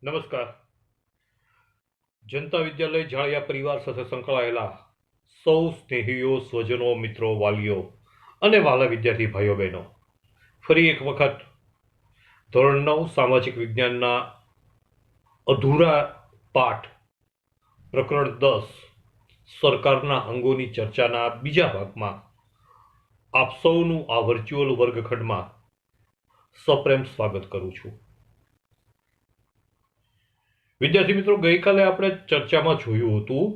નમસ્કાર. જનતા વિદ્યાલય જાળિયા પરિવાર સાથે સંકળાયેલા સૌ સ્નેહીઓ, સ્વજનો, મિત્રો, વાલીઓ અને વાલા વિદ્યાર્થી ભાઈઓ બહેનો, ફરી એક વખત ધોરણ 9 સામાજિક વિજ્ઞાનના અધૂરા પાઠ પ્રકરણ 10 સરકારના અંગોની ચર્ચાના બીજા ભાગમાં આપ સૌનું આ વર્ચ્યુઅલ વર્ગખંડમાં સપ્રેમ સ્વાગત કરું છું. વિદ્યાર્થી મિત્રો, ગઈકાલે આપણે ચર્ચામાં જોયું હતું,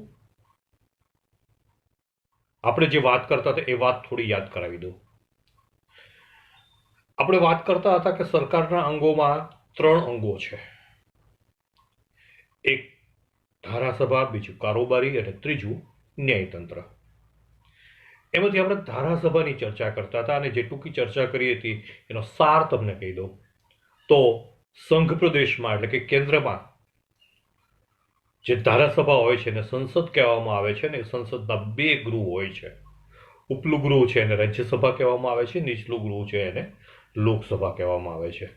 આપણે જે વાત કરતા હતા એ વાત થોડી યાદ કરાવી દઉં. આપણે વાત કરતા હતા કે સરકારના અંગોમાં 3 અંગો છે. એક ધારાસભા, બીજું કારોબારી અને ત્રીજું ન્યાયતંત્ર. એમાંથી આપણે ધારાસભાની ચર્ચા કરતા હતા અને જે ટૂંકી ચર્ચા કરી હતી એનો સાર તમને કહી દઉં તો સંઘ પ્રદેશમાં એટલે કે કેન્દ્રમાં જે ધારાસભા હોય છે એને સંસદ કહેવામાં આવે છે ને સંસદના 2 ગૃહ હોય છે. ઉપલું ગૃહ છે એને રાજ્યસભા કહેવામાં આવે છે, નીચલું ગૃહ છે એને લોકસભા કહેવામાં આવે છે.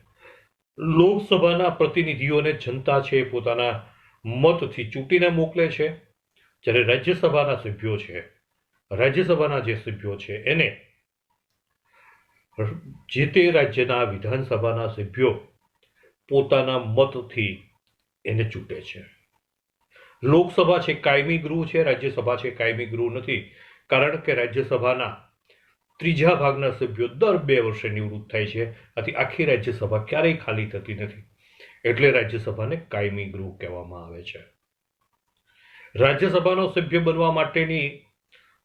લોકસભાના પ્રતિનિધિઓને જનતા છે એ પોતાના મતથી ચૂંટીને મોકલે છે, જ્યારે રાજ્યસભાના જે સભ્યો છે એને જે તે રાજ્યના વિધાનસભાના સભ્યો પોતાના મતથી એને ચૂંટે છે. લોકસભા છે કાયમી ગૃહ છે, રાજ્યસભા છે કાયમી ગૃહ નથી, કારણ કે રાજ્યસભાના 3 ભાગના સભ્યો દર 2 વર્ષે નિવૃત્ત થાય છે. આથી આખી રાજ્યસભા ક્યારેય ખાલી થતી નથી, એટલે રાજ્યસભાને કાયમી ગૃહ કહેવામાં આવે છે. રાજ્યસભાનો સભ્ય બનવા માટેની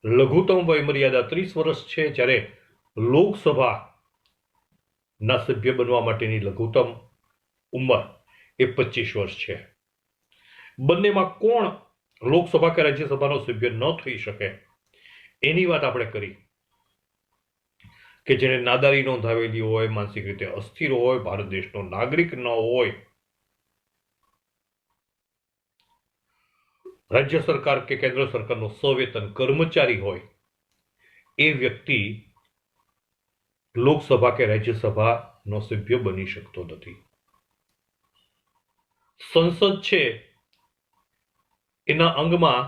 લઘુત્તમ વયમર્યાદા 30 વર્ષ છે, જ્યારે લોકસભાના સભ્ય બનવા માટેની લઘુત્તમ ઉંમર એ 25 વર્ષ છે. બંનેમાં કોણ લોકસભા કે રાજ્યસભાનો સભ્ય ન થઈ શકે એની વાત આપણે કરી કે જેને નાદારી નોંધાવેલી હોય, માનસિક રીતે અસ્થિર હોય, ભારત દેશનો નાગરિક ન હોય, રાજ્ય સરકાર કે કેન્દ્ર સરકારનો સવેતન કર્મચારી હોય, એ વ્યક્તિ લોકસભા કે રાજ્યસભાનો સભ્ય બની શકતો નથી. સંસદ છે એના અંગમાં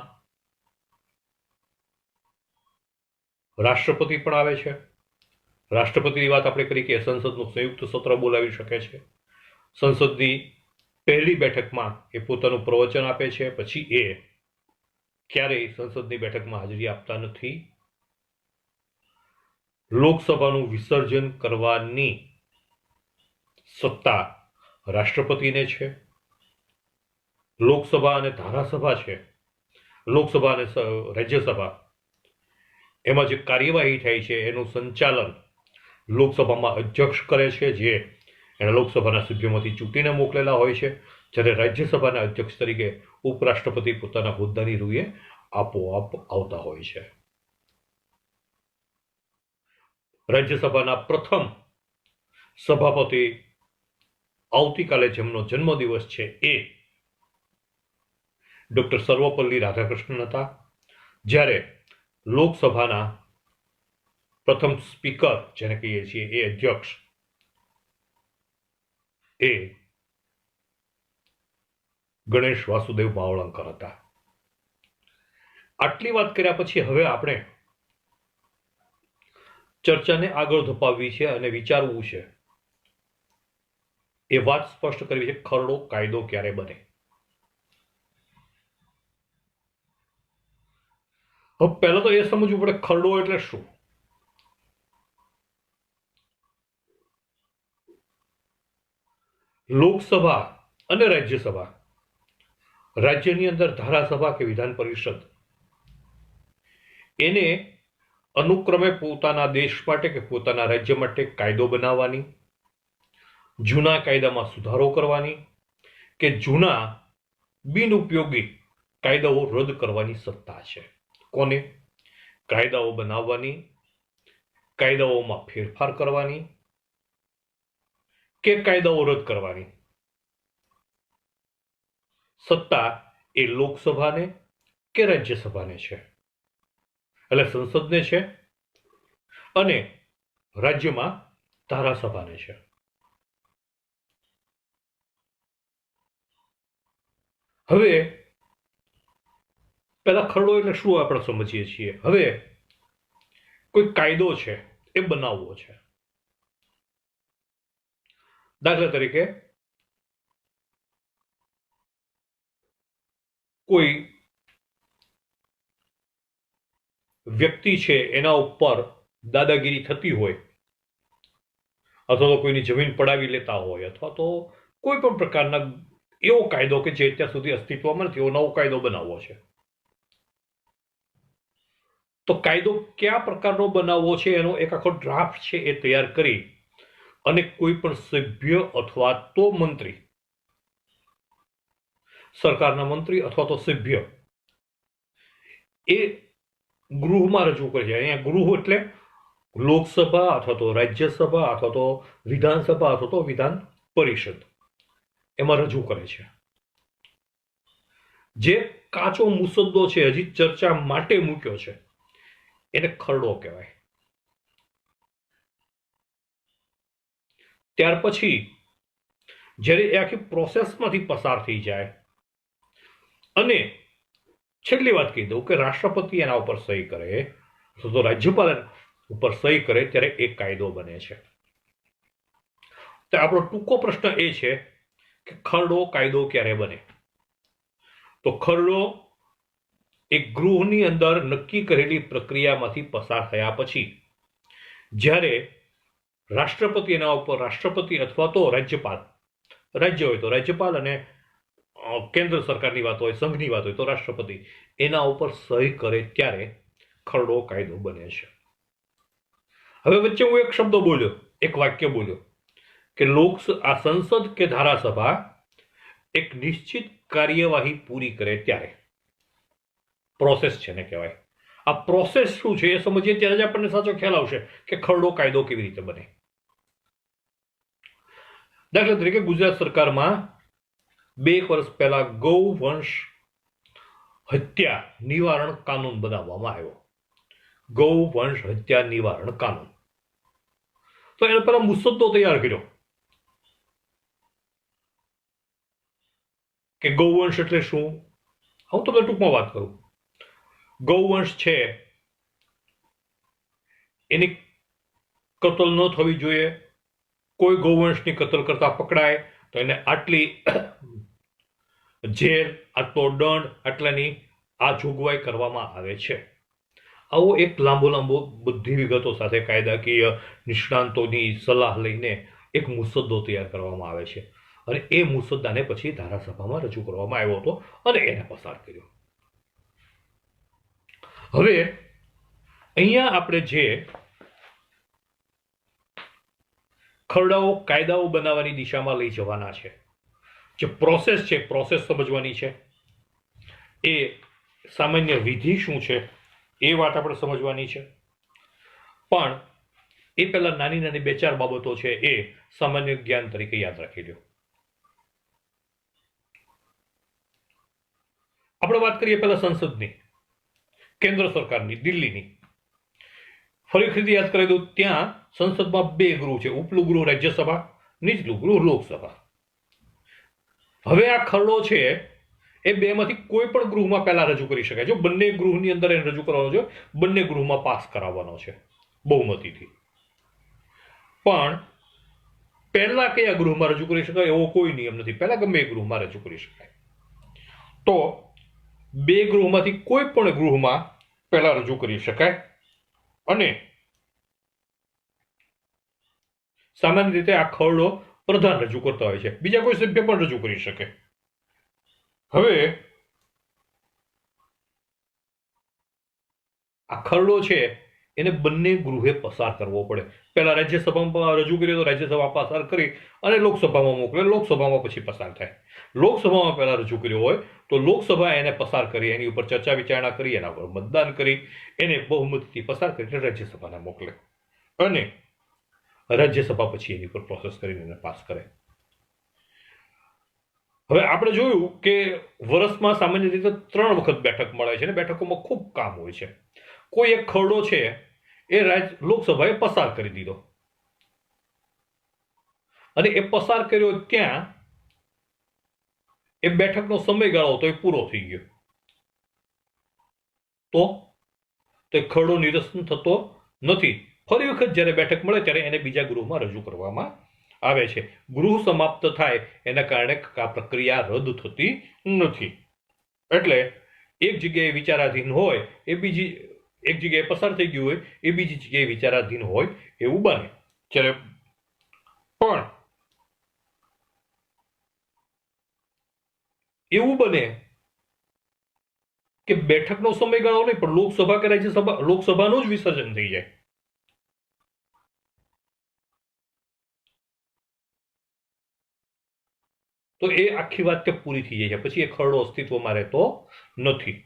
રાષ્ટ્રપતિ પણ આવે છે. રાષ્ટ્રપતિની વાત આપણે કરી કે સંસદનું સંયુક્ત સત્ર બોલાવી શકે છે. સંસદની પહેલી બેઠકમાં એ પોતાનું પ્રવચન આપે છે, પછી એ ક્યારેય સંસદની બેઠકમાં હાજરી આપતા નથી. લોકસભાનું વિસર્જન કરવાની સત્તા રાષ્ટ્રપતિને છે. લોકસભા અને ધારાસભા છે, લોકસભા અને રાજ્યસભા, એમાં જે કાર્યવાહી થાય છે એનું સંચાલન લોકસભામાં અધ્યક્ષ કરે છે, જે એના લોકસભાના સભ્યોમાંથી ચૂંટીને મોકલેલા હોય છે, જ્યારે રાજ્યસભાના અધ્યક્ષ તરીકે ઉપરાષ્ટ્રપતિ પોતાના હોદ્દાની રૂએ આપોઆપ આવતા હોય છે. રાજ્યસભાના પ્રથમ સભાપતિ આવતીકાલે જેમનો જન્મદિવસ છે એ ડોક્ટર સર્વપલ્લી રાધાકૃષ્ણન હતા, જ્યારે લોકસભાના પ્રથમ સ્પીકર જેને કહીએ છીએ એ અધ્યક્ષ એ ગણેશ વાસુદેવ માવલંકર હતા. આટલી વાત કર્યા પછી હવે આપણે ચર્ચાને આગળ ધપાવવી છે અને વિચારવું છે, એ વાત સ્પષ્ટ કરવી છે, ખરડો કાયદો ક્યારે બને. હવે પહેલા તો એ સમજવું પડે ખરડો એટલે શું. લોકસભા અને રાજ્યસભા, રાજ્યની અંદર ધારાસભા કે વિધાન પરિષદ, એને અનુક્રમે પોતાના દેશ માટે કે પોતાના રાજ્ય માટે કાયદો બનાવવાની, જૂના કાયદામાં સુધારો કરવાની કે જૂના બિનઉપયોગી કાયદાઓ રદ કરવાની સત્તા છે. કોને? કાયદાઓ બનાવવાની, કાયદાઓમાં ફેરફાર કરવાની કે કાયદાઓ રદ કરવાની સત્તા એ લોકસભાને કે રાજ્યસભાને છે, એટલે સંસદને છે, અને રાજ્યમાં ધારાસભાને છે. હવે પહેલા ખરડો એટલે શું આપણે સમજીએ છીએ. હવે કોઈ કાયદો છે એ બનાવવો છે. દાખલા તરીકે કોઈ વ્યક્તિ છે એના ઉપર દાદાગીરી થતી હોય, અથવા તો કોઈની જમીન પડાવી લેતા હોય, અથવા તો કોઈ પણ પ્રકારના એવો કાયદો કે જે અત્યાર સુધી અસ્તિત્વમાં નથી, એવો નવો કાયદો બનાવવો છે. તો કાયદો કયા પ્રકારનો બનાવવો છે એનો એક આખો ડ્રાફ્ટ છે એ તૈયાર કરી અને કોઈ પણ સભ્ય અથવા તો મંત્રી, સરકારના મંત્રી અથવા તો સભ્ય એ ગૃહમાં રજૂ કરે છે. અહીંયા ગૃહ એટલે લોકસભા અથવા તો રાજ્યસભા અથવા તો વિધાનસભા અથવા તો વિધાન પરિષદ, એમાં રજૂ કરે છે. જે કાચો મુસદ્દો છે, હજી ચર્ચા માટે મૂક્યો છે, એને ખરડો કહેવાય. ત્યાર પછી જ્યારે એ આખી પ્રોસેસમાંથી પસાર થઈ જાય અને છેલ્લી વાત કહી દઉં કે રાષ્ટ્રપતિ એના ઉપર સહી કરે તો રાજ્યપાલ ઉપર સહી કરે ત્યારે એક કાયદો બને છે. તો આપણો ટૂંકો પ્રશ્ન એ છે કે ખરડો કાયદો ક્યારે બને? તો ખરડો એક ગૃહની અંદર નક્કી કરેલી પ્રક્રિયામાંથી પસાર થયા પછી જ્યારે રાષ્ટ્રપતિ એના ઉપર, રાષ્ટ્રપતિ અથવા તો રાજ્યપાલ, રાજ્ય હોય તો રાજ્યપાલ અને કેન્દ્ર સરકારની વાત હોય, સંઘની વાત હોય તો રાષ્ટ્રપતિ, એના ઉપર સહી કરે ત્યારે ખરડો કાયદો બને છે. હવે વચ્ચે હું એક શબ્દ બોલ્યો, એક વાક્ય બોલ્યો કે આ સંસદ કે ધારાસભા એક નિશ્ચિત કાર્યવાહી પૂરી કરે ત્યારે. પ્રોસેસ છે ને કહેવાય. આ પ્રોસેસ શું છે એ સમજીએ ત્યારે જ આપણને સાચો ખ્યાલ આવશે કે ખરડો કાયદો કેવી રીતે બને. દાખલા તરીકે ગુજરાત સરકારમાં 2 વર્ષ પહેલા ગૌવંશ હત્યા નિવારણ કાનૂન બનાવવામાં આવ્યો. ગૌવંશ હત્યા નિવારણ કાનૂન. તો એને પહેલા મુસદ્દો તૈયાર કર્યો કે ગૌવંશ એટલે શું. હું તમને ટૂંકમાં વાત કરું. ગૌવંશ છે એની કતલ ન થવી જોઈએ. કોઈ ગૌવંશની કતલ કરતા પકડાય તો એને આટલી જેલ, આટલો દંડ, આટલાની આ જોગવાઈ કરવામાં આવે છે. આવો એક લાંબો બધી વિગતો સાથે કાયદાકીય નિષ્ણાંતોની સલાહ લઈને એક મુસદ્દો તૈયાર કરવામાં આવે છે અને એ મુસદ્દાને પછી ધારાસભામાં રજૂ કરવામાં આવ્યો હતો અને એને પસાર કર્યો. હવે અહીંયા આપણે જે ખરડાઓ કાયદાઓ બનાવવાની દિશામાં લઈ જવાના છે, જે પ્રોસેસ છે, પ્રોસેસ સમજવાની છે. એ સામાન્ય વિધિ શું છે એ વાત આપણે સમજવાની છે. પણ એ પહેલા નાની 2-4 બાબતો છે એ સામાન્ય જ્ઞાન તરીકે યાદ રાખી લો. આપણે વાત કરીએ પહેલા સંસદની, કેન્દ્ર સરકારની, દિલ્હીની. ફરીથી યાદ કરી દઉં, ત્યાં સંસદમાં 2 ગૃહ છે, ઉપલું ગૃહ રાજ્યસભા, નીચલું ગૃહ લોકસભા. હવે આ ખરડો છે એ 2માંથી કોઈ પણ ગૃહમાં પહેલા રજૂ કરી શકાય. જો બંને ગૃહની અંદર એને રજૂ કરવાનો છે, બંને ગૃહમાં પાસ કરાવવાનો છે બહુમતીથી. પણ પહેલા કયા ગૃહમાં રજૂ કરી શકાય એવો કોઈ નિયમ નથી. પહેલા ગમે એ ગૃહમાં રજૂ કરી શકાય. તો 2 ગૃહમાંથી કોઈ પણ ગૃહમાં પહેલા રજૂ કરી શકાય અને સામાન્ય રીતે આ ખરડો પ્રધાન રજૂ કરતા હોય છે. બીજા કોઈ સભ્ય પણ રજૂ કરી શકે. હવે આ ખરડો છે એને બંને ગૃહે પસાર કરવો પડે. પહેલા રાજ્યસભામાં રજૂ કર્યો તો રાજ્યસભા પસાર કરી અને લોકસભામાં મોકલે, લોકસભામાં પછી પસાર થાય. લોકસભામાં પહેલા રજૂ કર્યો હોય તો લોકસભા એને પસાર કરી, એની ઉપર ચર્ચા વિચારણા કરી, એના પર મતદાન કરી, એને બહુમતીથી પસાર કરી રાજ્યસભાને મોકલે અને રાજ્યસભા પછી એની પર પ્રોસેસ કરીને એને પાસ કરે. હવે આપણે જોયું કે વર્ષમાં સામાન્ય રીતે 3 વખત બેઠક મળે છે અને બેઠકોમાં ખૂબ કામ હોય છે. કોઈ એક ખરડો છે એ લોકસભાએ પસાર કરી દીધો અને એ પસાર કર્યો ત્યાં એ બેઠકનો સમયગાળો તો એ પૂરો થઈ ગયો, તો એ ખરડો નિરસન થતો નથી. ફરી વખત જ્યારે બેઠક મળે ત્યારે એને બીજા ગૃહમાં રજૂ કરવામાં આવે છે. ગૃહ સમાપ્ત થાય એના કારણે આ પ્રક્રિયા રદ થતી નથી. એટલે એક જગ્યાએ વિચારાધીન હોય એ બીજી એક જગ્યાએ પસાર થઈ ગયું હોય એ બીજી જગ્યાએ વિચારાધીન હોય એવું બને. જ્યારે પણ એવું બને કે બેઠકનો સમયગાળો નહીં પણ લોકસભા કે રાજ્યસભા લોકસભાનું જ વિસર્જન થઈ જાય, તો એ આખી વાત કે પૂરી થઈ જાય છે. પછી એ ખરડો અસ્તિત્વમાં રહેતો નથી.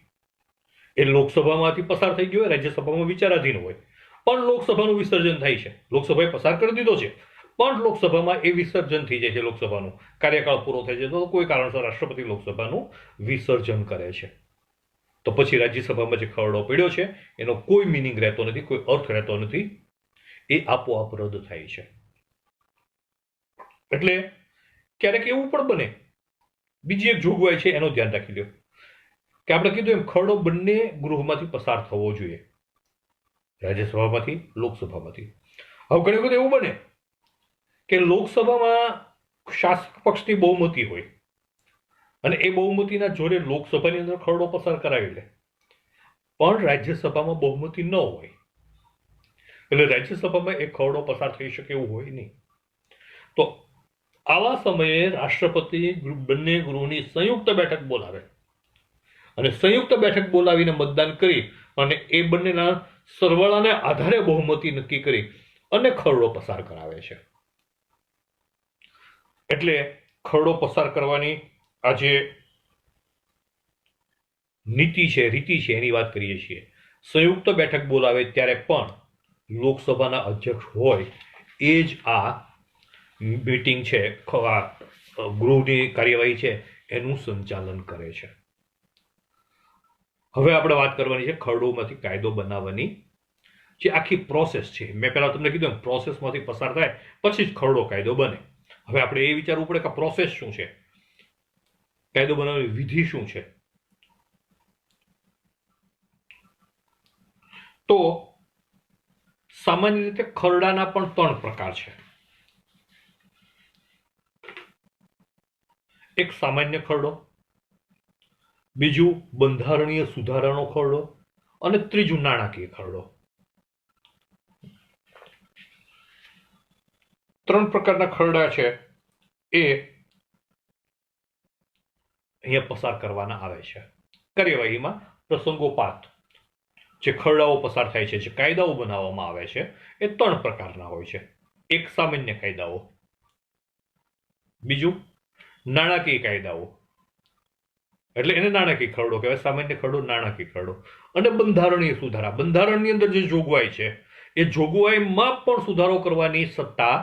એ લોકસભામાંથી પસાર થઈ ગયો હોય, રાજ્યસભામાં વિચારાધીન હોય, પણ લોકસભાનું વિસર્જન થાય છે. લોકસભાએ પસાર કરી દીધો છે પણ લોકસભામાં એ વિસર્જન થઈ જાય છે. લોકસભાનું કાર્યકાળ પૂરો થાય છે તો કોઈ કારણસર રાષ્ટ્રપતિ લોકસભાનું વિસર્જન કરે છે. તો પછી રાજ્યસભામાં જે ખરડો પડ્યો છે એનો કોઈ મિનિંગ રહેતો નથી, કોઈ અર્થ રહેતો નથી, એ આપોઆપ રદ થાય છે. એટલે ક્યારેક એવું પણ બને, બીજી એક જોગવાઈ છે એનું ધ્યાન રાખી લો કે આપણે કીધું એમ ખરડો બંને ગૃહમાંથી પસાર થવો જોઈએ, રાજ્યસભામાંથી, લોકસભામાંથી. હવે ઘણી વખત એવું બને કે લોકસભામાં શાસક પક્ષની બહુમતી હોય અને એ બહુમતીના જોડે લોકસભાની અંદર ખરડો પસાર કરાવી લે, પણ રાજ્યસભામાં બહુમતી ન હોય એટલે રાજ્યસભામાં એ ખરડો પસાર થઈ શકે એવું હોય નહીં. તો આવા સમયે રાષ્ટ્રપતિ બંને ગૃહની સંયુક્ત બેઠક બોલાવે અને સંયુક્ત બેઠક બોલાવીને મતદાન કરી અને એ બંનેના સરવાળાને આધારે બહુમતી નક્કી કરી અને ખરડો પસાર કરાવે છે. એટલે ખરડો પસાર કરવાની આ જે નીતિ છે, રીતિ છે, એની વાત કરીએ છીએ. સંયુક્ત બેઠક બોલાવે ત્યારે પણ લોકસભાના અધ્યક્ષ હોય એ જ આ મીટિંગ છે, ગૃહની કાર્યવાહી છે એનું સંચાલન કરે છે. હવે આપણે વાત કરવાની છે ખરડોમાંથી કાયદો બનાવવાની જે આખી પ્રોસેસ છે. મેં પહેલા તમને કીધું પ્રોસેસમાંથી પસાર થાય પછી જ ખરડો કાયદો બને. હવે આપણે એ વિચારવું પડે કે પ્રોસેસ શું છે, કાયદો બનાવવાની વિધિ શું છે. તો સામાન્ય રીતે ખરડાના પણ 3 પ્રકાર છે. એક સામાન્ય ખરડો, બીજું બંધારણીય સુધારાનો ખરડો અને ત્રીજું નાણાકીય ખરડો. 3 પ્રકારના ખરડા છે એ અહીંયા પસાર કરવાના આવે છે. કાર્યવાહીમાં પ્રસંગોપાત જે ખરડાઓ પસાર થાય છે, જે કાયદાઓ બનાવવામાં આવે છે એ 3 પ્રકારના હોય છે. એક સામાન્ય કાયદાઓ, બીજું નાણાકીય કાયદાઓ એટલે એને નાણાકીય ખરડો કહેવાય, સામાન્ય ખરડો નાણાકીય ખરડો, અને બંધારણીય સુધારા. બંધારણની અંદર જે જોગવાઈ છે એ જોગવાઈમાં પણ સુધારો કરવાની સત્તા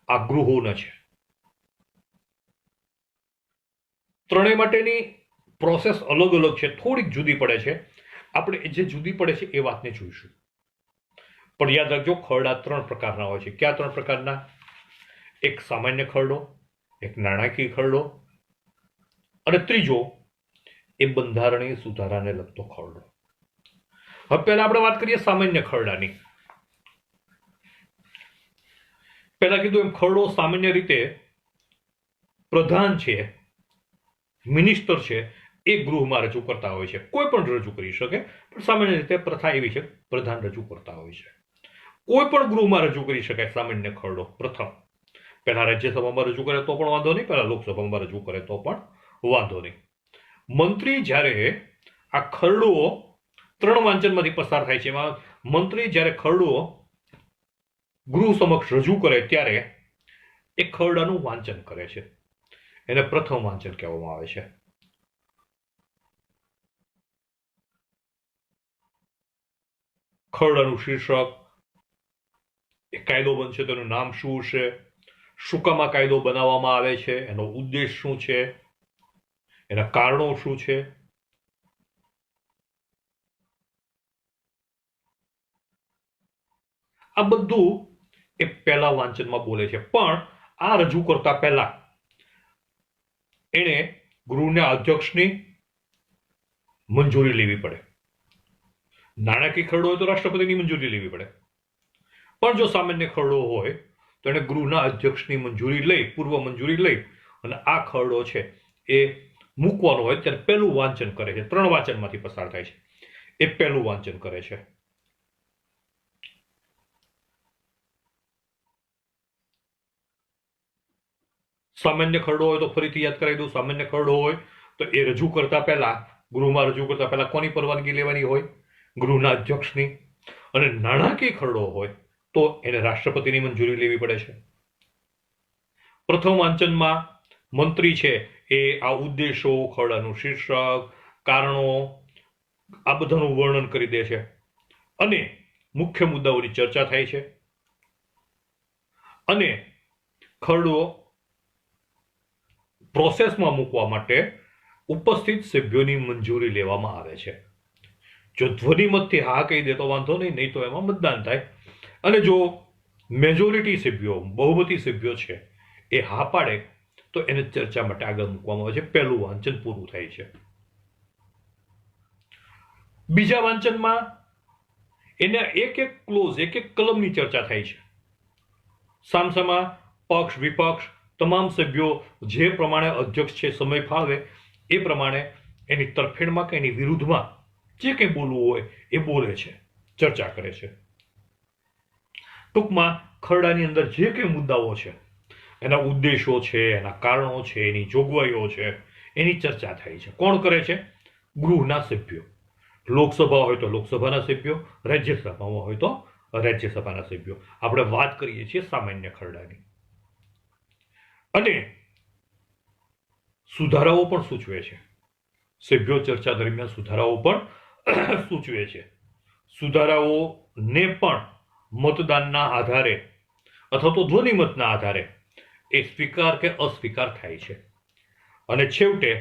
આ ગૃહોને છે. ત્રણેય માટેની પ્રોસેસ અલગ અલગ છે, થોડીક જુદી પડે છે. આપણે જે જુદી પડે છે એ વાતને જોઈશું. પણ યાદ રાખજો ખરડા 3 પ્રકારના હોય છે. કયા 3 પ્રકારના? એક સામાન્ય ખરડો, એક નાણાકીય ખરડો અને ત્રીજો એ બંધારણીય સુધારાને લગતો ખરડો. હવે પહેલા આપણે વાત કરીએ સામાન્ય ખરડાની. પહેલા કીધું એમ ખરડો સામાન્ય રીતે પ્રધાન છે, મિનિસ્ટર છે, એ ગૃહમાં રજૂ કરતા હોય છે. કોઈ પણ રજૂ કરી શકે, પણ સામાન્ય રીતે પ્રથા એવી છે પ્રધાન રજૂ કરતા હોય છે. કોઈ પણ ગૃહમાં રજૂ કરી શકાય સામાન્ય ખરડો. પ્રથમ પહેલા રાજ્યસભામાં રજૂ કરે તો પણ વાંધો નહીં, પહેલા લોકસભામાં રજૂ કરે તો પણ વાંધો નહીં. મંત્રી જ્યારે આ ખરડો 3 વાંચનમાંથી પસાર થાય છે, એમાં મંત્રી જ્યારે ખરડો ગૃહ સમક્ષ રજૂ કરે ત્યારે એ ખરડાનું વાંચન કરે છે. એને પ્રથમ વાંચન કહેવામાં આવે છે. ખરડાનું શીર્ષક, એ કાયદો બનશે તેનું નામ શું છે, શું કામ આ કાયદો બનાવવામાં આવે છે, એનો ઉદ્દેશ શું છે, એના કારણો શું છે, આ બધું એ પહેલા વાંચનમાં બોલે છે. પણ આ રજૂ કરતા પહેલા એણે ગૃહના અધ્યક્ષની મંજૂરી લેવી પડે. નાણાકીય ખરડો હોય તો રાષ્ટ્રપતિની મંજૂરી લેવી પડે. પણ જો સામાન્ય ખરડો હોય તો એને ગૃહના અધ્યક્ષની મંજૂરી લઈ, પૂર્વ મંજૂરી લઈ અને આ ખરડો છે એ મૂકવાનો હોય ત્યારે પહેલું વાંચન કરે છે. 3 વાંચનમાંથી પસાર થાય છે. એ પહેલું વાંચન કરે છે. સામાન્ય ખરડો હોય તો ફરીથી યાદ કરાવી દઉં. સામાન્ય ખરડો હોય તો એ રજૂ કરતા પહેલા, ગૃહમાં રજૂ કરતા પહેલા કોની પરવાનગી લેવાની હોય? ગૃહના અધ્યક્ષની. અને નાણાકીય ખરડો હોય તો એને રાષ્ટ્રપતિની મંજૂરી લેવી પડે છે. પ્રથમ વાંચનમાં મંત્રી છે એ આ ઉદ્દેશો, ખરડાનું શીર્ષક, કારણો આ બધાનું વર્ણન કરી દે છે અને મુખ્ય મુદ્દાઓની ચર્ચા થાય છે અને ખરડો પ્રોસેસમાં મૂકવા માટે ઉપસ્થિત સભ્યોની મંજૂરી લેવામાં આવે છે. જો ધ્વનિમતથી હા કહી દે તો વાંધો નહીં તો એમાં મતદાન થાય. અને જો મેજોરિટી સભ્યો, બહુમતી સભ્યો છે એ હા પાડે તો એને ચર્ચા માટે આગળ મૂકવામાં આવે છે. પહેલું વાંચન પૂરું થાય છે. બીજા વાંચનમાં એના એક ક્લોઝ, એક કલમની ચર્ચા થાય છે. સામસામા પક્ષ વિપક્ષ તમામ સભ્યો જે પ્રમાણે અધ્યક્ષ છે સમય ફાળવે એ પ્રમાણે એની તરફેણમાં કે એની વિરુદ્ધમાં જે કંઈ બોલવું હોય એ બોલે છે, ચર્ચા કરે છે. ટૂંકમાં ખરડાની અંદર જે કંઈ મુદ્દાઓ છે, એના ઉદ્દેશો છે, એના કારણો છે, એની જોગવાઈઓ છે, એની ચર્ચા થાય છે. કોણ કરે છે? ગૃહના સભ્યો. લોકસભા હોય તો લોકસભાના સભ્યો, રાજ્યસભામાં હોય તો રાજ્યસભાના સભ્યો. આપણે વાત કરીએ છીએ સામાન્ય ખરડાની. અને સુધારાઓ પણ સૂચવે છે. સભ્યો ચર્ચા દરમિયાન સુધારાઓ પણ સૂચવે છે. સુધારાઓને પણ મતદાનના આધારે અથવા તો ધ્વનિમતના આધારે એ સ્વીકાર કે અસ્વીકાર થાય છે. અને છેવટે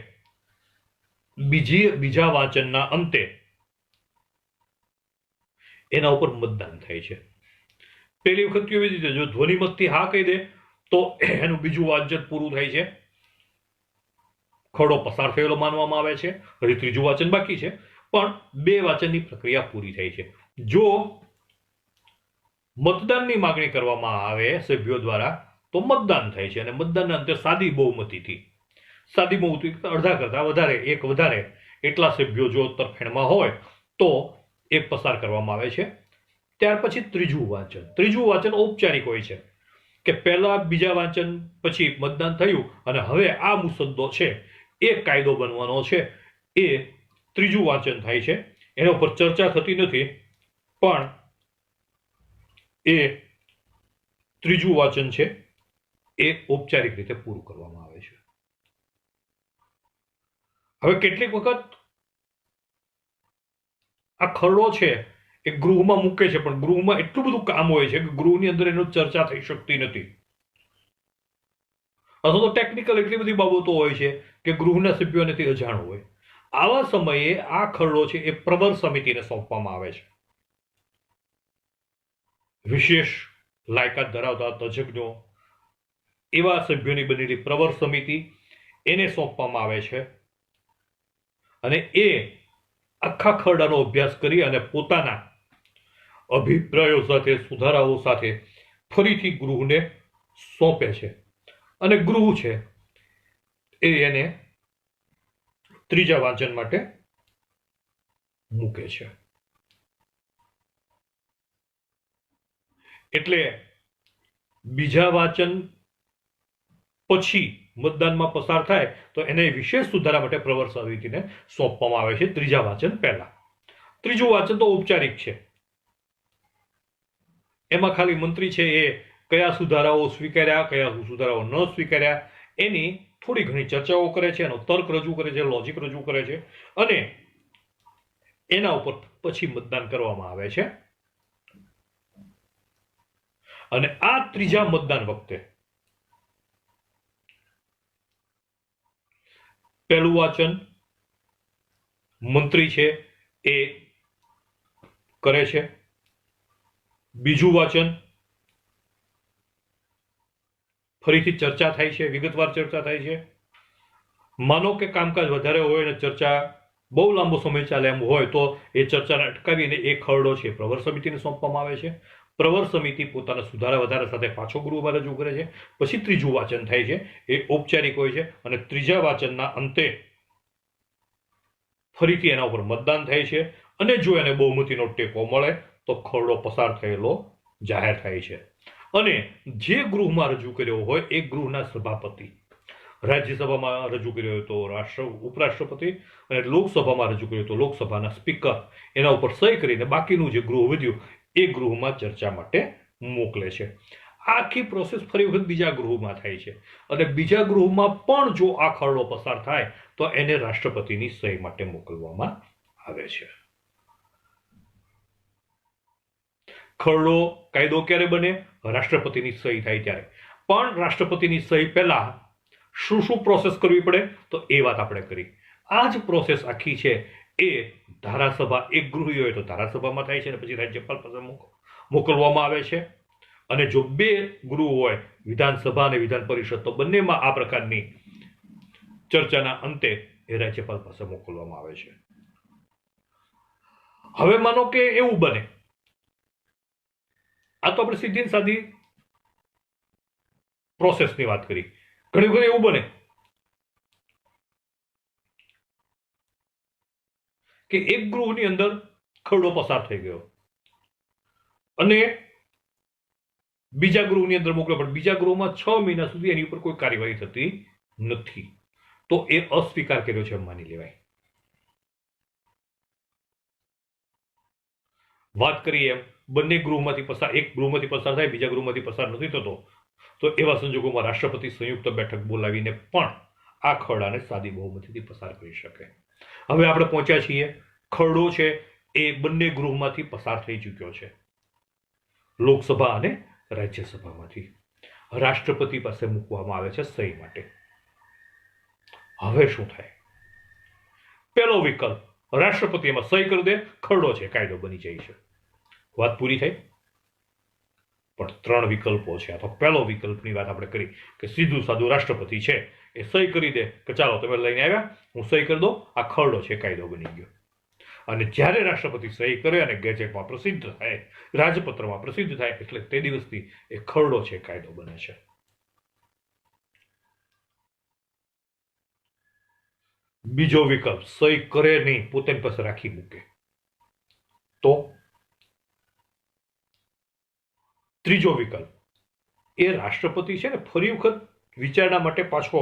બીજા વાંચનના અંતે એના ઉપર મતદાન થાય છે. પહેલી વખત કેવી રીતે? જો ધ્વનિમતથી હા કહી દે તો એનું બીજું વાંચન પૂરું થાય છે, ખરડો પસાર થયેલો માનવામાં આવે છે. હજી ત્રીજું વાંચન બાકી છે, પણ 2 વાંચનની પ્રક્રિયા પૂરી થઈ છે. જો મતદાનની માંગણી કરવામાં આવે સભ્યો દ્વારા તો મતદાન થાય છે અને મતદાનના અંતે સાદી બહુમતીથી, અડધા કરતા વધારે, એક વધારે એટલા સભ્યો જો તરફેણમાં હોય તો એ પસાર કરવામાં આવે છે. ત્યાર પછી ત્રીજું વાંચન ઔપચારિક હોય છે કે પહેલા બીજા વાંચન પછી મતદાન થયું અને હવે આ મુસદ્દો છે એ કાયદો બનવાનો છે, એ ત્રીજું વાંચન થાય છે. એના ઉપર ચર્ચા થતી નથી, પણ એ ત્રીજું વાંચન છે એ ઔપચારિક રીતે પૂરું કરવામાં આવે છે. હવે કેટલીક વખત આ ખરડો છે એ ગૃહમાં મૂકે છે, પણ ગૃહમાં એટલું બધું કામ હોય છે કે ગૃહની અંદર એનો ચર્ચા થઈ શકતી નથી. અથવા તો ટેકનિકલ એટલી બધી બાબતો હોય છે કે ગૃહના સભ્યોને અજાણ હોય. આવા સમયે આ ખરડો છે એ પ્રવર સમિતિને સોંપવામાં આવે છે. વિશેષ લાયકાત ધરાવતા તજજ્ઞો, એવા સભ્યોની બનેલી પ્રવર સમિતિ એને સોંપવામાં આવે છે અને એ આખા ખરડાનો અભ્યાસ કરી અને પોતાના અભિપ્રાયો સાથે, સુધારાઓ સાથે ફરીથી ગૃહને સોંપે છે અને ગૃહ છે એ એને ત્રીજા વાંચન માટે મૂકે છે. એટલે બીજા વાંચન પછી મતદાનમાં પસાર થાય તો એને વિશેષ સુધારા માટે પ્રવર સમિતિને સોંપવામાં આવે છે ત્રીજા વાંચન પહેલા. ત્રીજું વાંચન તો ઔપચારિક છે. એમાં ખાલી મંત્રી છે એ કયા સુધારાઓ સ્વીકાર્યા, કયા સુધારાઓ ન સ્વીકાર્યા એની થોડી ઘણી ચર્ચાઓ કરે છે, એનો તર્ક રજૂ કરે છે, લોજિક રજૂ કરે છે અને એના ઉપર પછી મતદાન કરવામાં આવે છે. અને આ ત્રીજા મતદાન વખતે પહેલું વાંચન મંત્રી છે એ કરે છે. બીજું વાંચન ફરીથી ચર્ચા થાય છે, વિગતવાર ચર્ચા થાય છે. માનો કે કામકાજ વધારે હોય અને ચર્ચા બહુ લાંબો સમય ચાલે એમ હોય તો એ ચર્ચાને અટકાવીને એ ખરડો છે પ્રવર સમિતિને સોંપવામાં આવે છે. પ્રવર સમિતિ પોતાના સુધારા વધારા સાથે પાછો ગૃહમાં રજૂ કરે છે. પછી ત્રીજું વાંચન થાય છે, એ ઔપચારિક હોય છે અને ત્રીજા વાંચનના અંતે ફરીથી એના ઉપર મતદાન થાય છે અને જો એને બહુમતીનો ટેકો મળે તો ખરડો પસાર થયેલો જાહેર થાય છે. અને જે ગૃહમાં રજૂ કર્યો હોય એ ગૃહના સભાપતિ, રાજ્યસભામાં રજૂ કર્યો હોય તો ઉપરાષ્ટ્રપતિ અને લોકસભામાં રજૂ કર્યો તો લોકસભાના સ્પીકર એના ઉપર સહી કરીને બાકીનું જે ગૃહ વધ્યું એ ગૃહમાં ચર્ચા માટે મોકલે છે. આખી પ્રોસેસ ફરી વખત બીજા ગૃહમાં થાય છે અને બીજા ગૃહમાં પણ જો આ ખરડો પસાર થાય તો એને રાષ્ટ્રપતિની સહી માટે મોકલવામાં આવે છે. ખરડો કાયદો ક્યારે બને? રાષ્ટ્રપતિની સહી થાય ત્યારે. પણ રાષ્ટ્રપતિની સહી પહેલા શું શું પ્રોસેસ કરવી પડે તો એ વાત આપણે કરી. આ જ પ્રોસેસ આખી છે એ ધારાસભા, એક ગૃહ હોય તો ધારાસભામાં થાય છે અને પછી રાજ્યપાલ પાસે મોકલવામાં આવે છે. અને જો બે ગૃહ હોય, વિધાનસભા અને વિધાન પરિષદ, તો બંનેમાં આ પ્રકારની ચર્ચાના અંતે એ રાજ્યપાલ પાસે મોકલવામાં આવે છે. હવે માનો કે એવું બને, આ તો આપણે સીધી સાદી પ્રોસેસની વાત કરી. ઘણી વખત એવું બને કે એક ગૃહની અંદર ખરડો પસાર થઈ ગયો અને બીજા ગૃહની અંદર મોકલ્યો, પણ બીજા ગૃહમાં 6 મહિના સુધી એની ઉપર કોઈ કાર્યવાહી થતી નથી, તો એ અસ્વીકાર કર્યો છે એમ માની લેવાય. વાત કરીએ એમ બંને ગૃહમાંથી પસાર, એક ગૃહમાંથી પસાર થાય, બીજા ગૃહમાંથી પસાર નથી થતો, તો એવા સંજોગોમાં રાષ્ટ્રપતિ સંયુક્ત બેઠક બોલાવીને પણ આ ખરડાને સાદી બહુમતીથી પસાર કરી શકે. હવે આપણે પહોંચ્યા છીએ, ખરડો છે એ બંને ગૃહમાંથી પસાર થઈ ચૂક્યો છે, લોકસભા અને રાજ્યસભામાંથી. રાષ્ટ્રપતિ પાસે મૂકવામાં આવે છે સહી માટે. હવે શું થાય? પહેલો વિકલ્પ, રાષ્ટ્રપતિ એમાં સહી કરી દે, ખરડો છે કાયદો બની જાય છે. વાત પૂરી થઈ. પણ 3 વિકલ્પો છે. આ તો પહેલો વિકલ્પની વાત આપણે કરી કે સીધું સાદું રાષ્ટ્રપતિ છે એ સહી કરી દે કે ચાલો તમે લઈને આવ્યા, હું સહી કરી દઉં, આ ખરડો છે કાયદો બની ગયો. અને જ્યારે રાષ્ટ્રપતિ સહી કરે અને ગેજેટમાં પ્રસિદ્ધ થાય, રાજપત્રમાં પ્રસિદ્ધ થાય, એટલે તે દિવસથી એ ખરડો છે કાયદો બને છે. બીજો વિકલ્પ, સહી કરે નહીં, પોતાની પાસે રાખી મૂકે, તો? ત્રીજો વિકલ્પ, એ રાષ્ટ્રપતિ છે ને ફરી વખત વિચારણા માટે પાછો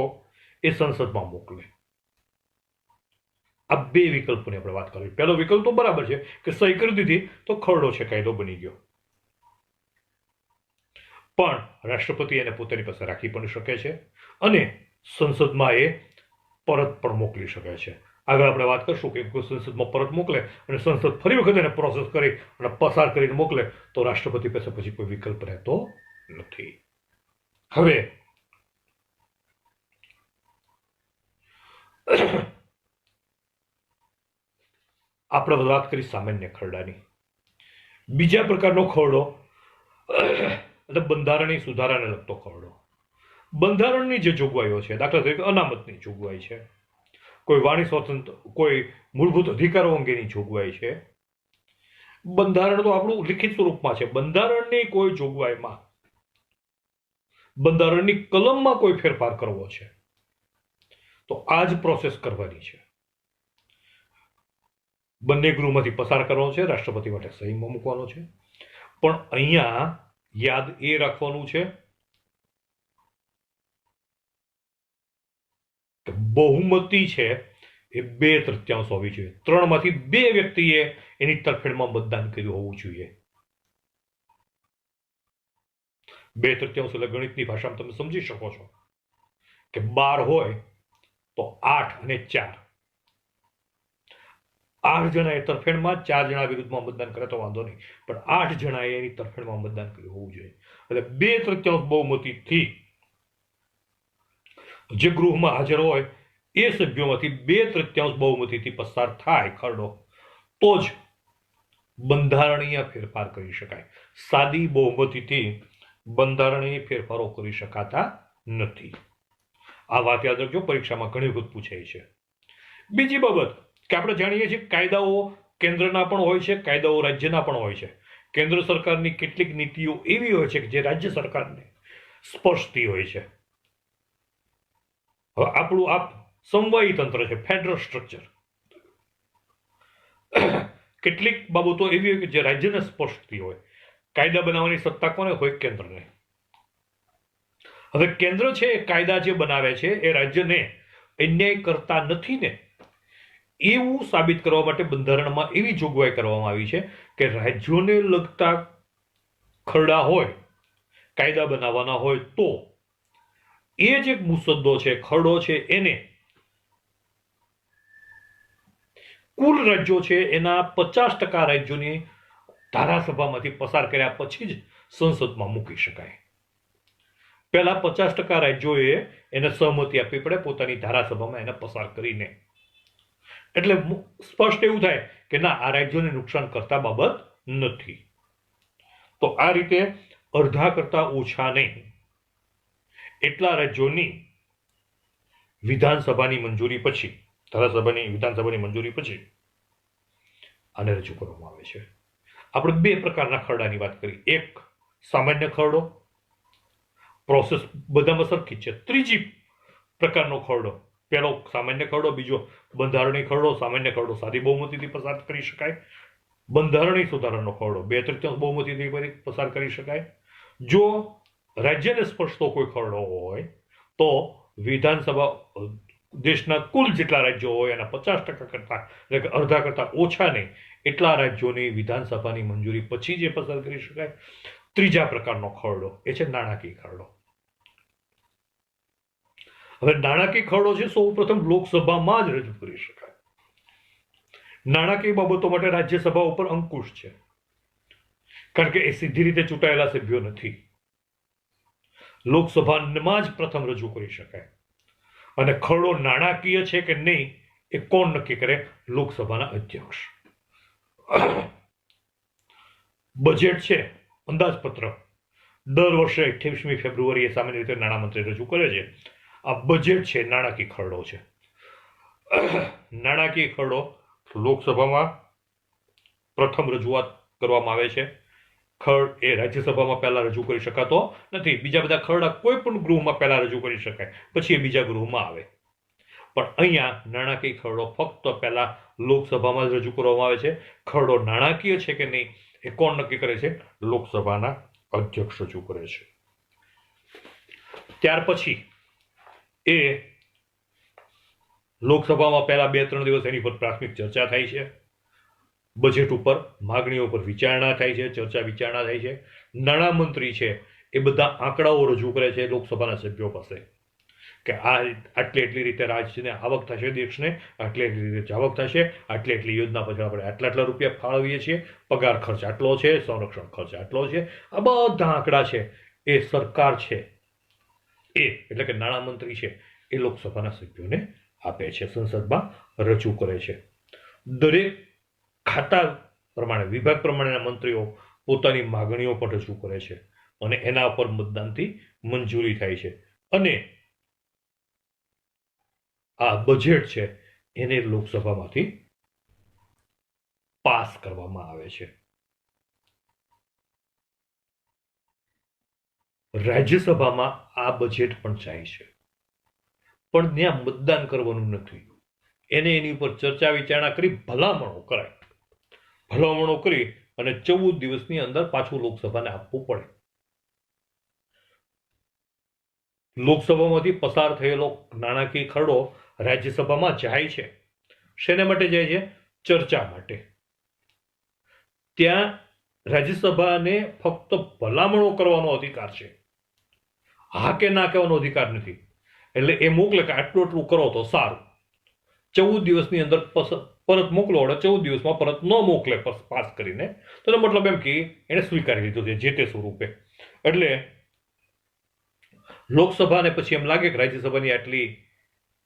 એ સંસદમાં મોકલે. આ બે વિકલ્પોની આપણે વાત કરવી. પહેલો વિકલ્પ તો બરાબર છે કે સહી કરી દીધી તો ખરડો છે કાયદો બની ગયો, પણ રાષ્ટ્રપતિ એને પોતાની પાસે રાખી પણ શકે છે અને સંસદમાં એ પરત પણ મોકલી શકે છે. આગળ આપણે વાત કરશું કે સંસદમાં પરત મોકલે અને સંસદ ફરી વખત એને પ્રોસેસ કરી અને પસાર કરીને મોકલે તો રાષ્ટ્રપતિ પાસે પછી કોઈ વિકલ્પ રહેતો નથી. હવે આપણે વાત કરી સામાન્ય ખરડાની. બીજા પ્રકારનો ખરડો એટલે બંધારણીય સુધારાને લગતો ખરડો. બંધારણની જે જોગવાઈઓ છે, દાખલા તરીકે અનામતની જોગવાઈ છે, કોઈ વાણી સ્વતંત્ર, કોઈ મૂળભૂત અધિકારો અંગેની જોગવાઈ છે. બંધારણ તો આપણું લિખિત સ્વરૂપમાં છે. બંધારણની કોઈ જોગવાઈમાં, બંધારણની કલમમાં કોઈ ફેરફાર કરવો છે તો આ જ પ્રોસેસ કરવાની છે. બંને ગૃહમાંથી પસાર કરવાનો છે, રાષ્ટ્રપતિ માટે સહીમાં મૂકવાનો છે. પણ અહીંયા યાદ એ રાખવાનું છે કે બહુમતી છે એ 2/3 હોવી જોઈએ. 3માંથી 2 વ્યક્તિએ એની તરફેણમાં મતદાન કર્યું હોવું જોઈએ. 2/3 એટલે ગણિતની ભાષામાં તમે સમજી શકો છો કે 12 હોય તો 8 અને 4, 8 જણાએ તરફેણમાં, 4 જણા વિરુદ્ધમાં મતદાન કરે તો વાંધો નહીં, પણ 8 જણાએ એની તરફેણમાં મતદાન કર્યું હોવું જોઈએ. એટલે 2/3 બહુમતીથી જે ગૃહમાં હાજર હોય એ સભ્યોમાંથી 2/3 બહુમતીથી પસાર થાય ખરડો તો જ બંધારણીય ફેરફાર કરી શકાય. સાદી બહુમતીથી બંધારણીય ફેરફારો કરી શકાતા નથી. આ વાત યાદ રાખજો, પરીક્ષામાં ઘણી વખત પૂછાય છે. બીજી બાબત કે આપણે જાણીએ છીએ કાયદાઓ કેન્દ્રના પણ હોય છે, કાયદાઓ રાજ્યના પણ હોય છે. કેન્દ્ર સરકારની કેટલીક નીતિઓ એવી હોય છે કે જે રાજ્ય સરકારને સ્પર્શતી હોય છે. હવે આપણું આ સમવાયી તંત્ર છે, ફેડરલ સ્ટ્રક્ચર. કેટલીક બાબતો એવી હોય કે જે રાજ્યને સ્પર્શતી હોય. કાયદા બનાવવાની સત્તા કોને હોય? કેન્દ્રને. હવે કેન્દ્ર છે એ કાયદા જે બનાવે છે એ રાજ્યને અન્યાય કરતા નથી ને, એવું સાબિત કરવા માટે બંધારણમાં એવી જોગવાઈ કરવામાં આવી છે કે રાજ્યોને લગતા ખરડા હોય, કાયદા બનાવવાના હોય, તો એ જે મુસદ્દો છે, ખરડો છે, એને કુલ રાજ્યો છે એના 50% રાજ્યોની ધારાસભામાંથી પસાર કર્યા પછી જ સંસદમાં મૂકી શકાય. પહેલા 50% રાજ્યોએ એને સહમતિ આપવી પડે પોતાની ધારાસભામાં એને પસાર કરીને. એટલે સ્પષ્ટ એવું થાય કે ના, આ રાજ્યોને નુકસાન કરતા બાબત નથી. તો આ રીતે અડધા કરતા ઓછા નહીં એટલા રાજ્યોની વિધાનસભાની મંજૂરી પછી, વિધાનસભાની મંજૂરી પછી આને રજૂ કરવામાં આવે છે. આપણે બે પ્રકારના ખરડાની વાત કરી. એક સામાન્ય ખરડો, પ્રોસેસ બધામાં સરખી છે. ત્રીજી પ્રકારનો ખરડો, પહેલો સામાન્ય ખરડો, બીજો બંધારણીય ખરડો. સામાન્ય ખરડો સાદી બહુમતીથી પસાર કરી શકાય. બંધારણીય સુધારાનો ખરડો 2/3 બહુમતીથી પસાર કરી શકાય. જો રાજ્યને સ્પર્શતો કોઈ ખરડો હોય તો વિધાનસભા દેશના કુલ જેટલા રાજ્યો હોય એના 50% કરતા, એટલે કે અડધા કરતા ઓછા નહીં એટલા રાજ્યોની વિધાનસભાની મંજૂરી પછી જે પસાર કરી શકાય. ત્રીજા પ્રકારનો ખરડો એ છે નાણાકીય ખરડો. હવે નાણાકીય ખરડો છે સૌ પ્રથમ લોકસભામાં જ રજૂ કરી શકાય. નાણાકીય બાબતો માટે રાજ્યસભા ઉપર અંકુશ છે, કારણ કે એ સીધી રીતે ચૂંટાયેલા સભ્યો નથી. લોકસભામાં જ પ્રથમ રજૂ કરી શકાય. અને ખરડો નાણાકીય છે કે નહીં એ કોણ નક્કી કરે? લોકસભાના અધ્યક્ષ. બજેટ છે, અંદાજપત્ર, દર વર્ષે 28મી ફેબ્રુઆરીએ સામાન્ય રીતે નાણામંત્રી રજૂ કરે છે. આ બજેટ છે, નાણાકીય ખરડો છે. નાણાકીય ખરડો લોકસભામાં પ્રથમ રજૂઆત કરવામાં આવે છે. ખરડ એ રાજ્યસભામાં પહેલા રજૂ કરી શકાતો નથી. બીજા બધા ખરડા કોઈ પણ ગૃહમાં પહેલા રજૂ કરી શકાય, પછી એ બીજા ગૃહમાં આવે. પણ અહીંયા નાણાકીય ખરડો ફક્ત પહેલા લોકસભામાં જ રજૂ કરવામાં આવે છે. ખરડો નાણાકીય છે કે નહીં એ કોણ નક્કી કરે છે? લોકસભાના અધ્યક્ષ રજૂ કરે છે. ત્યાર પછી એ લોકસભામાં પહેલા 2-3 દિવસ એની પર પ્રાથમિક ચર્ચા થાય છે. બજેટ ઉપર માગણીઓ પર વિચારણા થાય છે, ચર્ચા વિચારણા થાય છે. નાણામંત્રી છે એ બધા આંકડાઓ રજૂ કરે છે લોકસભાના સભ્યો પાસે કે આટલી રીતે રાજ્યને આવક થશે, દેશને આટલી રીતે આવક થશે, આટલી યોજના પછી આપણે આટલા રૂપિયા ફાળવીએ છીએ, પગાર ખર્ચ આટલો છે, સંરક્ષણ ખર્ચ આટલો છે. આ બધા આંકડા છે એ સરકાર છે એ, એટલે કે નાણામંત્રી છે એ લોકસભાના સભ્યોને આપે છે, સંસદમાં રજૂ કરે છે. દરેક ખાતા પ્રમાણે, વિભાગ પ્રમાણેના મંત્રીઓ પોતાની માગણીઓ પણ રજૂ કરે છે અને એના પર મતદાનથી મંજૂરી થાય છે. અને આ બજેટ છે એને લોકસભામાંથી પાસ કરવામાં આવે છે. રાજ્યસભામાં આ બજેટ પણ જાય છે, પણ ત્યાં મતદાન કરવાનું નથી. એને એની ઉપર ચર્ચા વિચારણા કરી ભલામણો કરાય. ભલામણો કરી અને 14 દિવસની અંદર પાછું લોકસભાને આપવું પડે. લોકસભામાંથી પસાર થયેલો નાણાકીય ખરડો રાજ્યસભામાં જાય છે. શેને માટે જાય છે? ચર્ચા માટે. ત્યાં રાજ્યસભાને ફક્ત ભલામણો કરવાનો અધિકાર છે, હા કે ના કહેવાનો અધિકાર નથી. એટલે એ મોકલે કે આટલું કરો તો સારું. 14 દિવસની અંદર પરત મોકલો, 14 દિવસમાં પરત ન મોકલે પાસ કરીને, તો મતલબ એમ કે એને સ્વીકારી લીધું છે જે તે સ્વરૂપે. એટલે લોકસભાને પછી એમ લાગે કે રાજ્યસભાની આટલી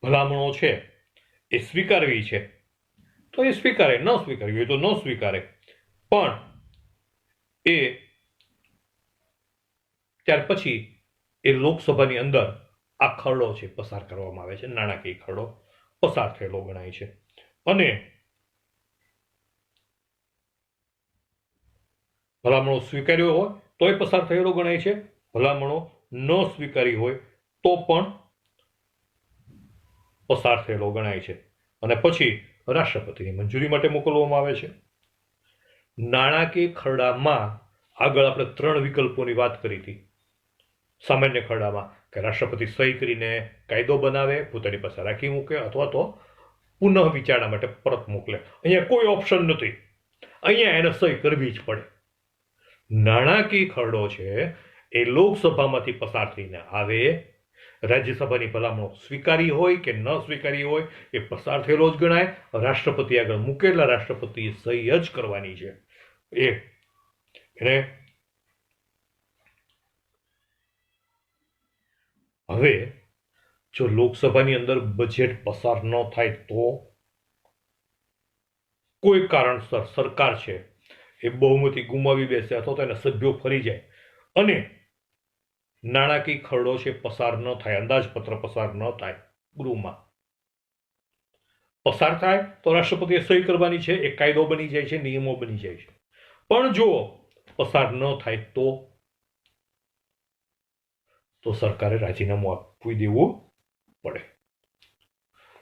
ભલામણો છે એ સ્વીકારવી છે તો એ સ્વીકારે, ન સ્વીકારવી હોય તો ન સ્વીકારે. પણ એ ત્યાર પછી એ લોકસભાની અંદર આ ખરડો છે પસાર કરવામાં આવે છે, નાણાકીય ખરડો પસાર થયેલો ગણાય છે. અને ભલામણો સ્વીકાર્યો હોય તોય પસાર થયેલો ગણાય છે, ભલામણો ન સ્વીકારી હોય તો પણ પસાર થયેલો ગણાય છે. અને પછી રાષ્ટ્રપતિની મંજૂરી માટે મોકલવામાં આવે છે. નાણાકીય ખરડામાં આગળ આપણે 3 વિકલ્પોની વાત કરી હતી. સામાન્ય ખરડામાં કે રાષ્ટ્રપતિ સહી કરીને કાયદો બનાવે, પોતાની પાસે રાખી મૂકે, અથવા તો પુનઃ વિચારણા માટે પરત મોકલે. અહીંયા કોઈ ઓપ્શન નથી, અહીંયા એને સહી કરવી જ પડે. નાણાકીય ખરડો છે એ લોકસભામાંથી પસાર થઈને આવે, રાજ્યસભાની ભલામણો સ્વીકારી હોય કે ન સ્વીકારી હોય એ પસાર થયેલો જ ગણાય. રાષ્ટ્રપતિ આગળ મૂકેલા રાષ્ટ્રપતિએ સહી જ કરવાની છે. એને હવે જો લોકસભાની અંદર બજેટ પસાર ન થાય તો કોઈ કારણસર સરકાર છે એ બહુમતી ગુમાવી બેસે અથવા તો એના સભ્યો ફરી જાય અને નાણાકીય ખરડો છે પસાર ન થાય, અંદાજપત્ર પસાર ન થાય, ગૃહમાં પસાર થાય તો રાષ્ટ્રપતિએ સહી કરવાની છે, એક કાયદો બની જાય છે, નિયમો બની જાય છે. પણ જો પસાર ન થાય તો સરકારે રાજીનામું આપી દેવું પડે.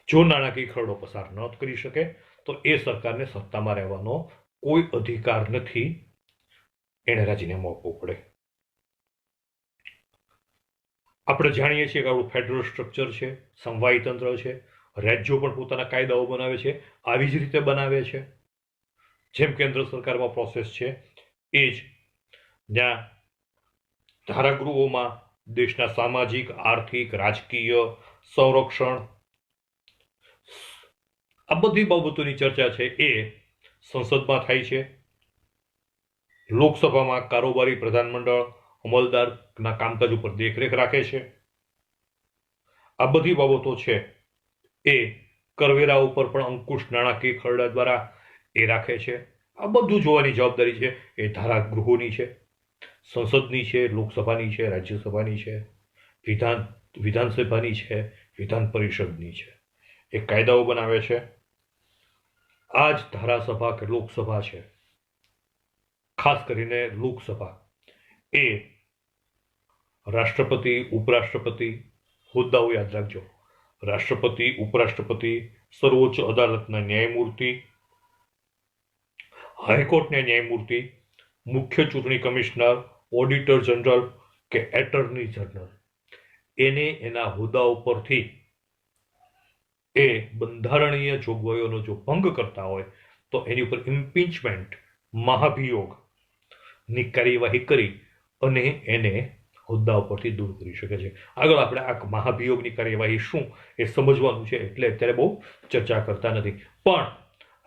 જો નાણાકીય ખરડો પસાર ન કરી શકે તો એ સરકારને સત્તામાં રહેવાનો કોઈ અધિકાર નથી, એને રાજીનામું આપવું પડે. આપણે જાણીએ છીએ કે આપણું ફેડરલ સ્ટ્રક્ચર છે, સમવાયી તંત્ર છે, રાજ્યો પણ પોતાના કાયદાઓ બનાવે છે, આવી જ રીતે બનાવે છે જેમ કેન્દ્ર સરકારમાં પ્રોસેસ છે એ જ. જ્યાં ધારાગૃહોમાં દેશના સામાજિક, આર્થિક, રાજકીય, સંરક્ષણ આ બધી બાબતોની ચર્ચા છે એ સંસદમાં થાય છે. લોકસભામાં કારોબારી પ્રધાનમંડળ અમલદારના કામકાજ ઉપર દેખરેખ રાખે છે. આ બધી બાબતો છે એ કરવેરા ઉપર પણ અંકુશ નાણાકીય ખરડા દ્વારા એ રાખે છે. આ બધું જોવાની જવાબદારી છે એ ધારાગૃહોની છે, સંસદની છે, લોકસભાની છે, રાજ્યસભાની છે, વિધાનસભાની છે, વિધાન પરિષદની છે. એ કાયદાઓ બનાવે છે. આ જ ધારાસભા કે લોકસભા છે, ખાસ કરીને લોકસભા એ રાષ્ટ્રપતિ, ઉપરાષ્ટ્રપતિ હોદ્દાઓ યાદ રાખજો. રાષ્ટ્રપતિ, ઉપરાષ્ટ્રપતિ, સર્વોચ્ચ અદાલતના ન્યાયમૂર્તિ, હાઈકોર્ટના ન્યાયમૂર્તિ, મુખ્ય ચૂંટણી કમિશનર, ઓડિટર જનરલ કે એટર્ની જનરલ એને એના હોદ્દાઓ પરથી એ બંધારણીય જોગવાઈઓનો જો ભંગ કરતા હોય તો એની ઉપર ઇમ્પીચમેન્ટ, મહાભિયોગની કાર્યવાહી કરી અને એને હોદ્દા પરથી દૂર કરી શકે છે. આગળ આપણે આ મહાભિયોગની કાર્યવાહી શું એ સમજવાનું છે એટલે અત્યારે બહુ ચર્ચા કરતા નથી. પણ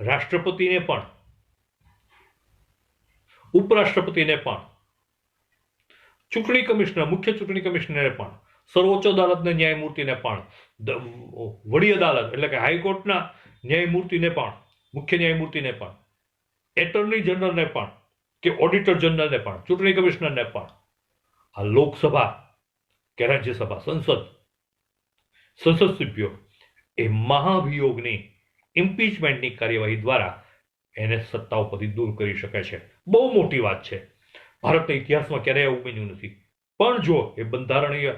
રાષ્ટ્રપતિને પણ, ઉપરાષ્ટ્રપતિને પણ, ચૂંટણી કમિશનર, મુખ્ય ચૂંટણી કમિશનરને પણ, સર્વોચ્ચ અદાલતના ન્યાયમૂર્તિને પણ, વડી અદાલત એટલે કે હાઈકોર્ટના ન્યાયમૂર્તિને પણ, મુખ્ય ન્યાયમૂર્તિને પણ, એટર્ની જનરલને પણ કે ઓડિટર જનરલને પણ, ચૂંટણી કમિશનરને પણ આ લોકસભા કે રાજ્યસભા, સંસદ સભ્યો એ મહાભિયોગની, ઇમ્પીચમેન્ટની કાર્યવાહી દ્વારા એને સત્તાઓ પરથી દૂર કરી શકે છે. બહુ મોટી વાત છે, ભારતના ઇતિહાસમાં ક્યારેય એવું બન્યું નથી. પણ જો એ બંધારણીય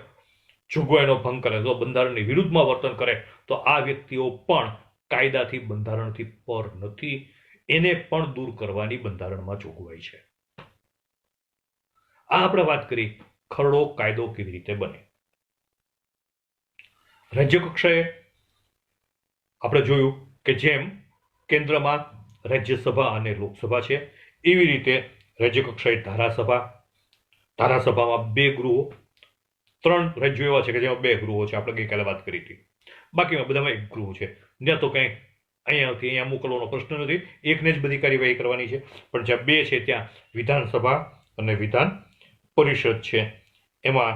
જોગવાઈનો ભંગ કરે, તો બંધારણની વિરુદ્ધમાં વર્તન કરે તો આ વ્યક્તિઓ પણ કાયદાથી, બંધારણથી પર નથી, એને પણ દૂર કરવાની બંધારણમાં જોગવાઈ છે. આ આપણે વાત કરી ખરડો કાયદો કેવી રીતે બને. રાજ્ય કક્ષાએ આપણે જોયું કે જેમ કેન્દ્રમાં રાજ્યસભા અને લોકસભા છે એવી રીતે રાજ્ય કક્ષાએ ધારાસભામાં 2 ગૃહો, 3 રાજ્યો એવા છે કે જેમાં 2 ગૃહો છે, આપણે ગઈકાલે વાત કરી હતી. બાકીમાં બધામાં 1 ગૃહ છે. ત્યાં તો કંઈ અહીંયાથી અહીંયા મોકલવાનો પ્રશ્ન નથી, એકને જ બધી કાર્યવાહી કરવાની છે. પણ જ્યાં 2 છે ત્યાં વિધાનસભા અને વિધાન પરિષદ છે. એમાં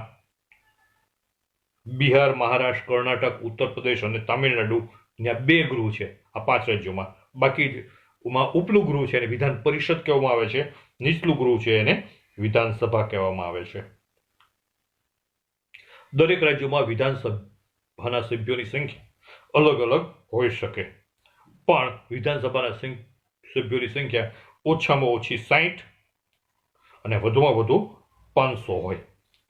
બિહાર, મહારાષ્ટ્ર, કર્ણાટક, ઉત્તર પ્રદેશ અને તામિલનાડુ ત્યાં 2 ગૃહ છે આ 5 રાજ્યોમાં. બાકીમાં ઉપલું ગૃહ છે એને વિધાન પરિષદ કહેવામાં આવે છે, નીચલું ગૃહ છે એને વિધાનસભા કહેવામાં આવે છે. દરેક રાજ્યોમાં વિધાનસભાના સભ્યોની સંખ્યા અલગ અલગ હોઈ શકે, પણ વિધાનસભાના સભ્યોની સંખ્યા ઓછામાં ઓછી 60 અને વધુમાં વધુ 500 હોય.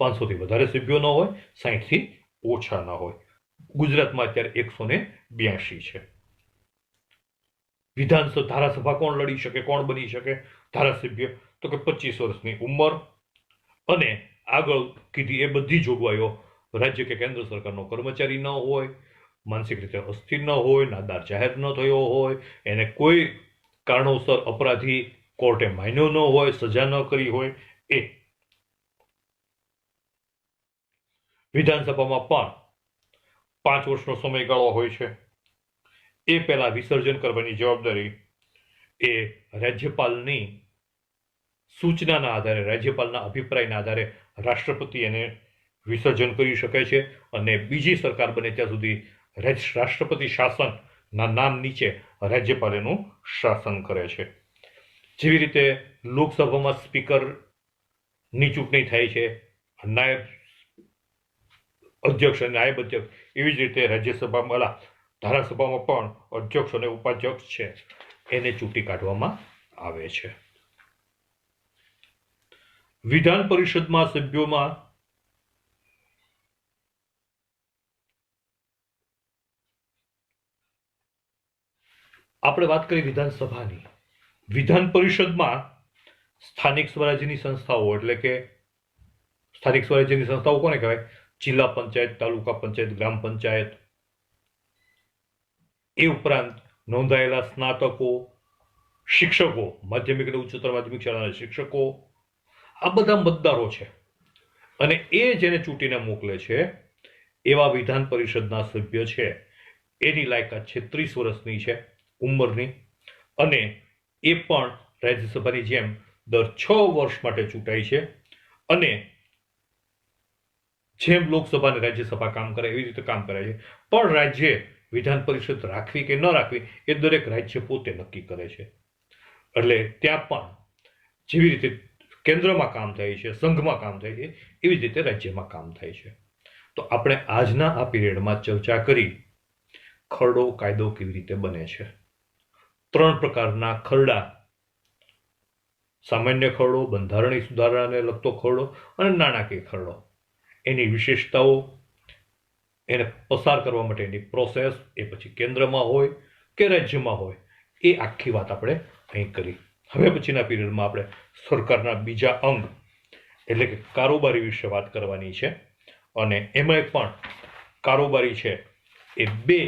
500 થી વધારે સભ્યો ન હોય, 60 થી ઓછા ન હોય. ગુજરાતમાં અત્યારે 182 છે. ધારાસભા કોણ લડી શકે, કોણ બની શકે ધારાસભ્ય? તો કે 25 વર્ષની ઉંમર અને આગળ કીધી એ બધી જોગવાઈઓ, રાજ્ય કે કેન્દ્ર સરકારનો કર્મચારી ન હોય, માનસિક રીતે અસ્થિર ન હોય, નાદાર જાહેર ન થયો હોય, એને કોઈ કારણોસર અપરાધી કોર્ટે માન્યો ન હોય, સજા ન કરી હોય. એ વિધાનસભામાં પણ 5 વર્ષનો સમયગાળો હોય છે. એ પહેલા વિસર્જન કરવાની જવાબદારી એ રાજ્યપાલની સૂચનાના આધારે, રાજ્યપાલના અભિપ્રાયના આધારે રાષ્ટ્રપતિ એને વિસર્જન કરી શકે છે અને બીજી સરકાર બને ત્યાં સુધી રાષ્ટ્રપતિ શાસનના નામ નીચે રાજ્યપાલ એનું શાસન કરે છે. જેવી રીતે લોકસભામાં સ્પીકરની ચૂંટણી થાય છે, નાયબ અધ્યક્ષ અને નાયબ અધ્યક્ષ, એવી જ રીતે રાજ્યસભામાં ધારાસભામાં પણ અધ્યક્ષ અને ઉપાધ્યક્ષ છે એને ચૂંટી કાઢવામાં આવે છે. વિધાન પરિષદમાં સભ્યોમાં આપણે વાત કરી વિધાનસભાની. વિધાન પરિષદમાં સ્થાનિક સ્વરાજ્યની સંસ્થાઓ, એટલે કે સ્થાનિક સ્વરાજ્યની સંસ્થાઓ કોને કહેવાય? જિલ્લા પંચાયત, તાલુકા પંચાયત, ગ્રામ પંચાયત. એ ઉપરાંત નોંધાયેલા સ્નાતકો, શિક્ષકો, માધ્યમિક અને ઉચ્ચતર માધ્યમિક શાળાના શિક્ષકો, આ બધા મતદારો છે અને એ જેને ચૂંટીને મોકલે છે એવા વિધાન પરિષદના સભ્ય છે. એની લાયકાત છે 30 વર્ષની છે ઉંમરની, અને એ પણ રાજ્યસભાની જેમ દર 6 વર્ષ માટે ચૂંટાય છે અને જેમ લોકસભા અને રાજ્યસભા કામ કરે એવી રીતે કામ કરે છે. પણ રાજ્ય વિધાન પરિષદ રાખવી કે ન રાખવી એ દરેક રાજ્ય પોતે નક્કી કરે છે. એટલે ત્યાં પણ જેવી રીતે કેન્દ્રમાં કામ થાય છે, સંઘમાં કામ થાય છે, એવી જ રીતે રાજ્યમાં કામ થાય છે. તો આપણે આજના આ પીરિયડમાં ચર્ચા કરી ખરડો કાયદો કેવી રીતે બને છે. 3 પ્રકારના ખરડા: સામાન્ય ખરડો, બંધારણીય સુધારાને લગતો ખરડો અને નાણાકીય ખરડો. એની વિશેષતાઓ, એને પસાર કરવા માટેની પ્રોસેસ, એ પછી કેન્દ્રમાં હોય કે રાજ્યમાં હોય, એ આખી વાત આપણે અહીં કરી. હવે પછીના પીરિયડમાં આપણે સરકારના બીજા અંગ એટલે કે કારોબારી વિશે વાત કરવાની છે અને એમાં પણ કારોબારી છે એ 2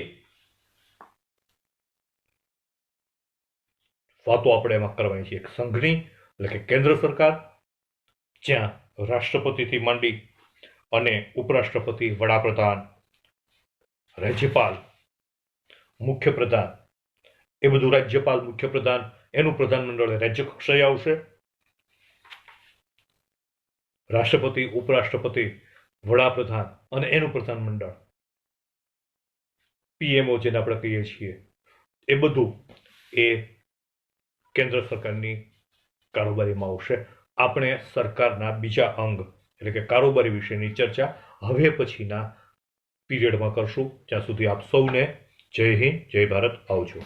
વાતો આપણે એમાં કરવાની છે. એક સંઘની એટલે કે કેન્દ્ર સરકાર, જ્યાં રાષ્ટ્રપતિથી માંડી અને ઉપરાષ્ટ્રપતિ, વડાપ્રધાન, રાજ્યપાલ, મુખ્યપ્રધાન, એ બધું રાજ્યપાલ, મુખ્યપ્રધાન, એનું પ્રધાનમંડળ રાજ્ય કક્ષાએ આવશે. રાષ્ટ્રપતિ, ઉપરાષ્ટ્રપતિ, વડાપ્રધાન અને એનું પ્રધાનમંડળ, પીએમઓ જેને આપણે કહીએ છીએ, એ બધું એ કેન્દ્ર સરકારની કારોબારીમાં આવશે. આપણે સરકારના બીજા અંગ એટલે કે કારોબારી વિશેની ચર્ચા હવે પછીના પીરિયડમાં કરશું. ત્યાં સુધી આપ સૌને જય હિન્દ, જય ભારત. આવજો.